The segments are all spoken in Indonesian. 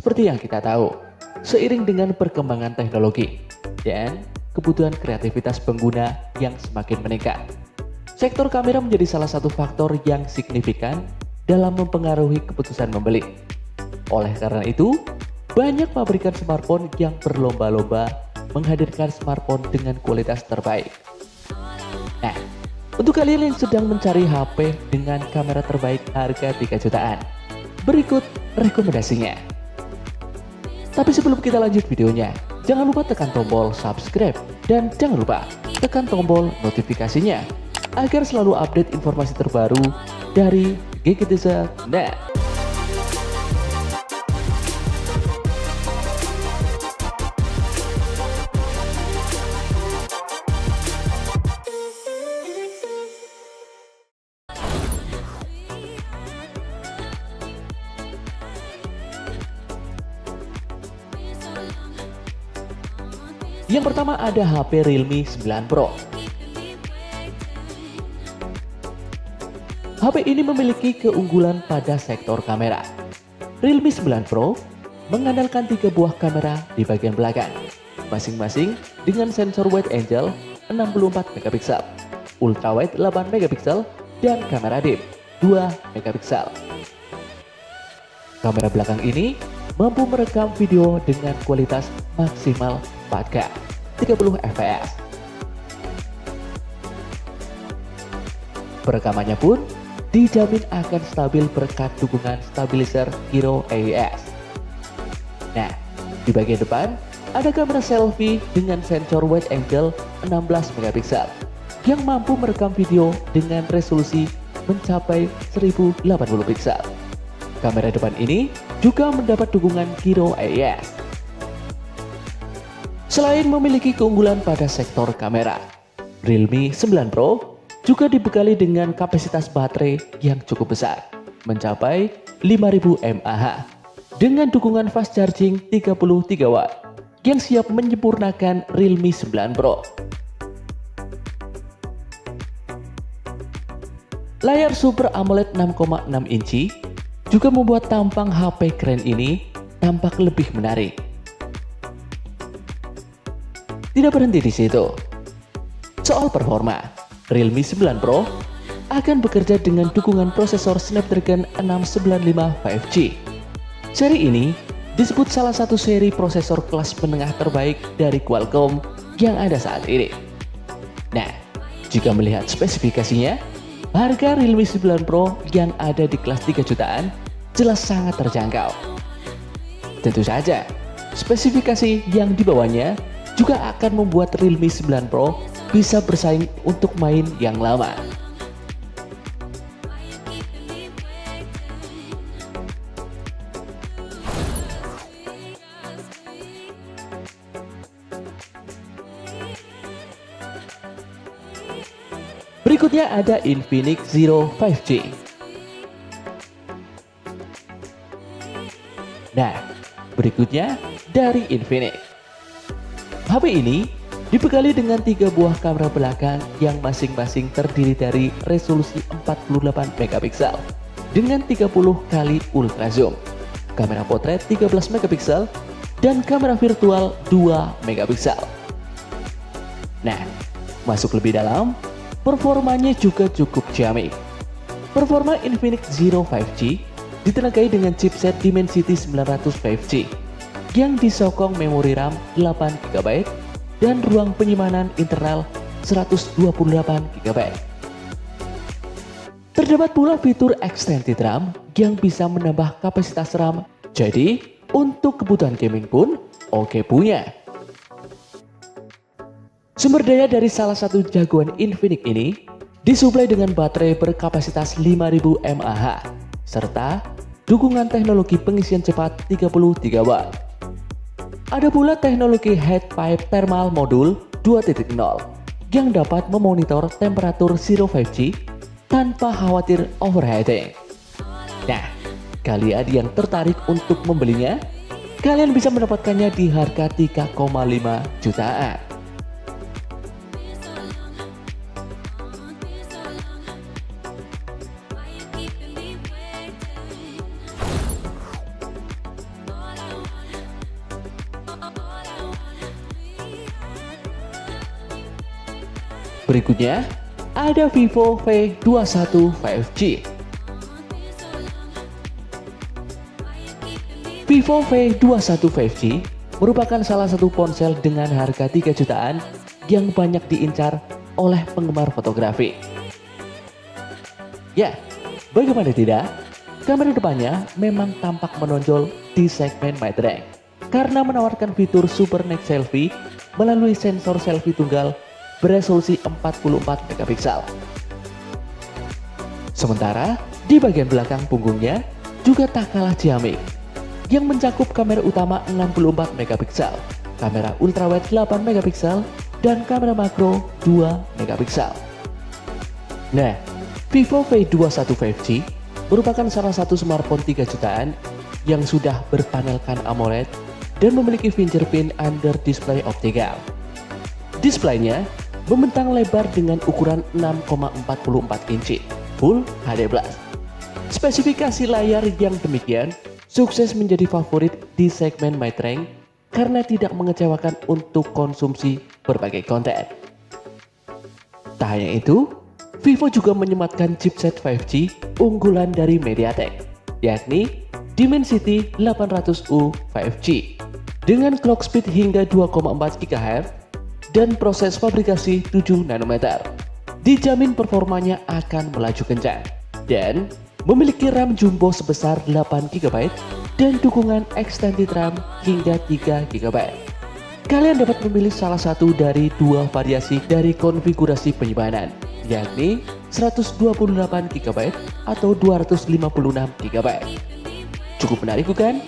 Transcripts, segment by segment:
Seperti yang kita tahu, seiring dengan perkembangan teknologi dan kebutuhan kreativitas pengguna yang semakin meningkat, sektor kamera menjadi salah satu faktor yang signifikan dalam mempengaruhi keputusan membeli. Oleh karena itu, banyak pabrikan smartphone yang berlomba-lomba menghadirkan smartphone dengan kualitas terbaik. Nah, untuk kalian yang sedang mencari HP dengan kamera terbaik harga 3 jutaan, berikut rekomendasinya. Tapi sebelum kita lanjut videonya, jangan lupa tekan tombol subscribe dan jangan lupa tekan tombol notifikasinya agar selalu update informasi terbaru dari Gadgetisa.net. Yang pertama ada HP Realme 9 Pro. HP ini memiliki keunggulan pada sektor kamera. Realme 9 Pro mengandalkan 3 buah kamera di bagian belakang, masing-masing dengan sensor wide angle 64 megapiksel, ultra wide 8 megapiksel, dan kamera deep 2 megapiksel. Kamera belakang ini mampu merekam video dengan kualitas maksimal 4K 30 fps. Perekamannya pun dijamin akan stabil berkat dukungan stabilizer Gyro AES. Nah, di bagian depan ada kamera selfie dengan sensor wide angle 16 megapiksel yang mampu merekam video dengan resolusi mencapai 1080 piksel. Kamera depan ini juga mendapat dukungan Gyro AES. Selain memiliki keunggulan pada sektor kamera, Realme 9 Pro juga dibekali dengan kapasitas baterai yang cukup besar, mencapai 5000 mAh, dengan dukungan fast charging 33 watt yang siap menyempurnakan Realme 9 Pro. Layar Super AMOLED 6,6 inci juga membuat tampang HP keren ini tampak lebih menarik. Tidak berhenti di situ. Soal performa, Realme 9 Pro akan bekerja dengan dukungan prosesor Snapdragon 695 5G. Seri ini disebut salah satu seri prosesor kelas menengah terbaik dari Qualcomm yang ada saat ini. Nah, jika melihat spesifikasinya, harga Realme 9 Pro yang ada di kelas 3 jutaan jelas sangat terjangkau. Tentu saja, spesifikasi yang dibawanya juga akan membuat Realme 9 Pro bisa bersaing untuk main yang lama. Berikutnya ada Infinix Zero 5G. Nah, berikutnya dari Infinix. HP ini dibekali dengan 3 buah kamera belakang yang masing-masing terdiri dari resolusi 48 megapiksel dengan 30 kali ultra zoom, kamera potret 13 megapiksel, dan kamera virtual 2 megapiksel. Nah, masuk lebih dalam, performanya juga cukup ciamik. Performa Infinix Zero 5G ditenagai dengan chipset Dimensity 900 5G yang disokong memori RAM 8 GB dan ruang penyimpanan internal 128 GB. Terdapat pula fitur Extended RAM yang bisa menambah kapasitas RAM, jadi untuk kebutuhan gaming pun oke punya. Sumber daya dari salah satu jagoan Infinix ini disuplai dengan baterai berkapasitas 5000 mAh serta dukungan teknologi pengisian cepat 33 watt. Ada pula teknologi Heat Pipe Thermal Module 2.0 yang dapat memonitor temperatur Zero 5G tanpa khawatir overheating. Nah, kalian yang tertarik untuk membelinya, kalian bisa mendapatkannya di harga 3,5 jutaan. Berikutnya, ada Vivo V21 5G. Vivo V21 5G merupakan salah satu ponsel dengan harga 3 jutaan yang banyak diincar oleh penggemar fotografi. Ya, bagaimana tidak? Kamera depannya memang tampak menonjol di segmen mid range karena menawarkan fitur Super Night Selfie melalui sensor selfie tunggal beresolusi 44 megapiksel. Sementara di bagian belakang punggungnya juga tak kalah ciamik, yang mencakup kamera utama 64 megapiksel, kamera ultrawide 8 megapiksel, dan kamera makro 2 megapiksel. Nah, Vivo V21 5G merupakan salah satu smartphone 3 jutaan yang sudah berpanelkan AMOLED dan memiliki fingerprint under display optical. Displaynya membentang lebar dengan ukuran 6,44 inci Full HD+. Spesifikasi layar yang demikian sukses menjadi favorit di segmen mid range karena tidak mengecewakan untuk konsumsi berbagai konten. Tak hanya itu, Vivo juga menyematkan chipset 5G unggulan dari MediaTek, yakni Dimensity 800U 5G dengan clock speed hingga 2,4 GHz dan proses fabrikasi 7 nanometer. Dijamin performanya akan melaju kencang dan memiliki RAM jumbo sebesar 8 GB dan dukungan extended RAM hingga 3 GB. Kalian dapat memilih salah satu dari dua variasi dari konfigurasi penyimpanan, yakni 128 GB atau 256 GB. Cukup menarik bukan?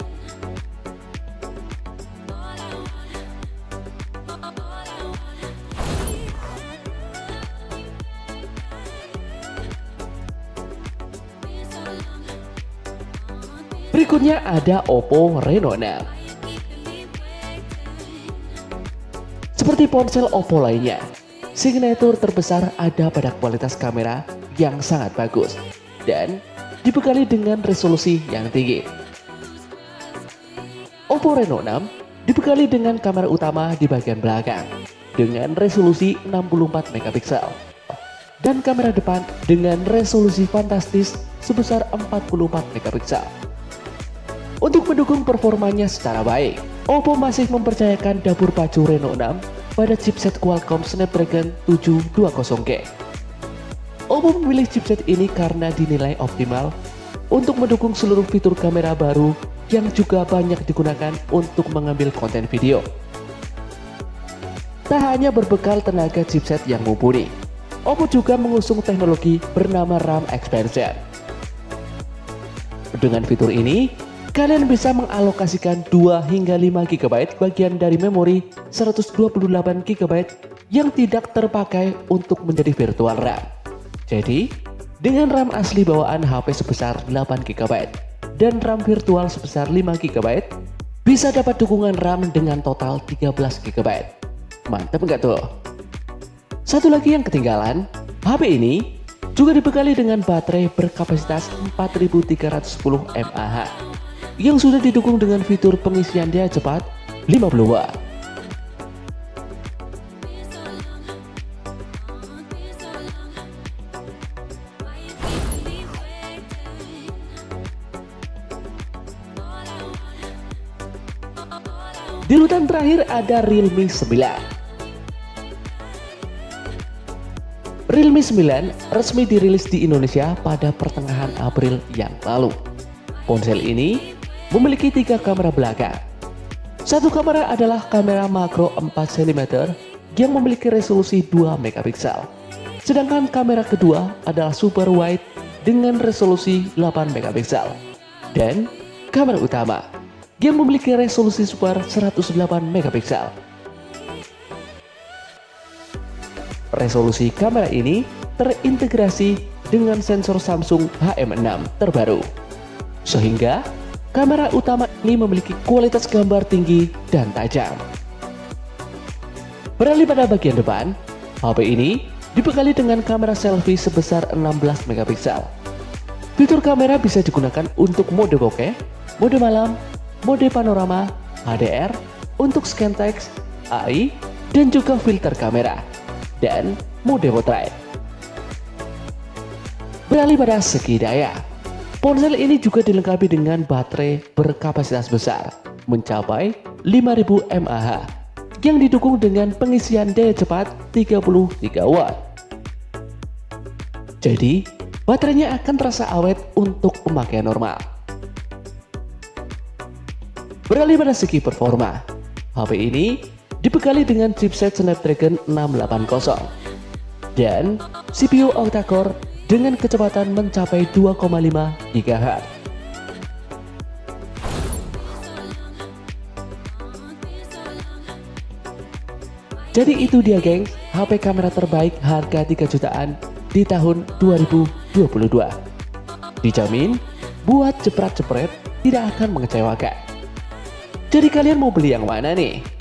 Berikutnya ada Oppo Reno 6. Seperti ponsel Oppo lainnya, signatur terbesar ada pada kualitas kamera yang sangat bagus dan dibekali dengan resolusi yang tinggi. Oppo Reno 6 dibekali dengan kamera utama di bagian belakang dengan resolusi 64 megapiksel dan kamera depan dengan resolusi fantastis sebesar 44 megapiksel. Untuk mendukung performanya secara baik, Oppo masih mempercayakan dapur pacu Reno 6 pada chipset Qualcomm Snapdragon 720G. Oppo memilih chipset ini karena dinilai optimal untuk mendukung seluruh fitur kamera baru yang juga banyak digunakan untuk mengambil konten video. Tak hanya berbekal tenaga chipset yang mumpuni, Oppo juga mengusung teknologi bernama RAM Expansion. Dengan fitur ini, kalian bisa mengalokasikan 2 hingga 5 GB bagian dari memori 128 GB yang tidak terpakai untuk menjadi virtual RAM. Jadi, dengan RAM asli bawaan HP sebesar 8 GB dan RAM virtual sebesar 5 GB, bisa dapat dukungan RAM dengan total 13 GB. Mantap nggak tuh? Satu lagi yang ketinggalan, HP ini juga dibekali dengan baterai berkapasitas 4310 mAh yang sudah didukung dengan fitur pengisian daya cepat 50 watt. Di urutan terakhir ada Realme 9. Realme 9 resmi dirilis di Indonesia pada pertengahan April yang lalu. Ponsel ini memiliki 3 kamera belakang. Satu kamera adalah kamera makro 4 cm yang memiliki resolusi 2 megapiksel. Sedangkan kamera kedua adalah super wide dengan resolusi 8 megapiksel. Dan kamera utama yang memiliki resolusi super 108 megapiksel. Resolusi kamera ini terintegrasi dengan sensor Samsung HM6 terbaru, sehingga kamera utama ini memiliki kualitas gambar tinggi dan tajam. Beralih pada bagian depan, HP ini dibekali dengan kamera selfie sebesar 16 megapiksel. Fitur kamera bisa digunakan untuk mode bokeh, mode malam, mode panorama, HDR, untuk scan teks, AI, dan juga filter kamera. Dan mode portrait. Beralih pada segi daya, ponsel ini juga dilengkapi dengan baterai berkapasitas besar mencapai 5000 mAh yang didukung dengan pengisian daya cepat 33 watt. Jadi, baterainya akan terasa awet untuk pemakaian normal. Beralih pada segi performa, HP ini dibekali dengan chipset Snapdragon 680 dan CPU octa-core dengan kecepatan mencapai 2,5 GHz. Jadi itu dia gengs, HP kamera terbaik harga 3 jutaan di tahun 2022. Dijamin buat jepret-jepret tidak akan mengecewakan. Jadi kalian mau beli yang mana nih?